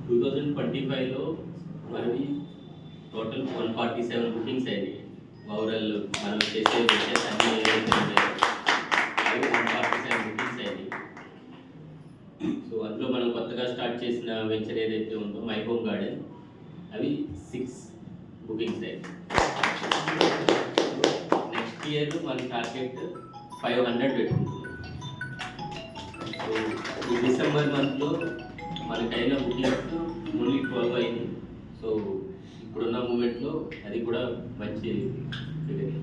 2025లో మనవి total 147 bookings అయినాయి. Overall మనం చేసే వెంచర్స్ అన్ని ఏవైతే ఉన్నాయో అవి 147 బుకింగ్స్ అయినాయి. సో అందులో మనం కొత్తగా స్టార్ట్ చేసిన వెంచర్ ఏదైతే ఉందో మై హోమ్ గార్డెన్, అవి 6 బుకింగ్స్ అయినాయి. నెక్స్ట్ ఇయర్ మన టార్గెట్ 500 పెట్టుకుంటున్నాం. సో ఈ డిసెంబర్ మంత్లో మనకైన బుకింగ్స్ ఓన్లీ 12 అయింది. సో ఇప్పుడున్న మూమెంట్లో అది కూడా మంచి ఫిగర్.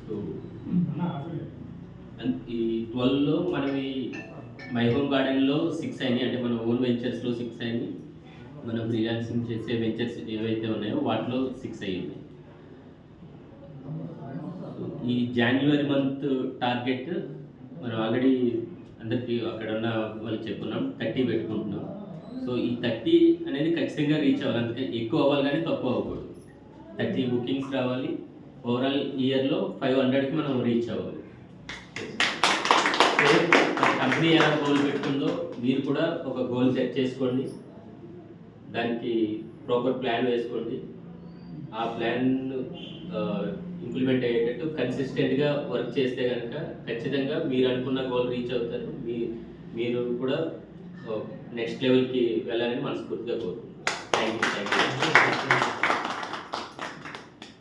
సో ఈ 12లో మనవి మై హోమ్ గార్డెన్లో 6 అయినాయి, అంటే మన ఓన్ వెంచర్స్లో 6 అయినాయి. మనం ఫ్రీలాన్సింగ్ చేసే వెంచర్స్ ఏవైతే ఉన్నాయో వాటిలో 6 అయ్యింది. ఈ జనవరి మంత్ టార్గెట్ మనం ఆల్రెడీ అందరికీ అక్కడ ఉన్న వాళ్ళకి చెప్పుకున్నాం, 30 పెట్టుకుంటున్నాం. సో ఈ 30 అనేది ఖచ్చితంగా రీచ్ అవ్వాలి, అందుకే ఎక్కువ అవ్వాలి కానీ తక్కువ అవ్వకూడదు. 30 బుకింగ్స్ రావాలి. ఓవరాల్ ఇయర్లో 500కి మనం రీచ్ అవ్వాలి. సో కంపెనీ ఎలా గోల్ పెట్టుకుందో మీరు కూడా ఒక గోల్ సెట్ చేసుకోండి, దానికి ప్రాపర్ ప్లాన్ వేసుకోండి. ఆ ప్లాన్ ఇంప్లిమెంట్ అయ్యేటట్టు కన్సిస్టెంట్గా వర్క్ చేస్తే కనుక ఖచ్చితంగా మీరు అనుకున్న గోల్ రీచ్ అవుతారు. మీరు కూడా నెక్స్ట్ లెవెల్కి వెళ్ళాలని మనస్ఫూర్తిగా కోరుకుంటున్నాను. Thank you.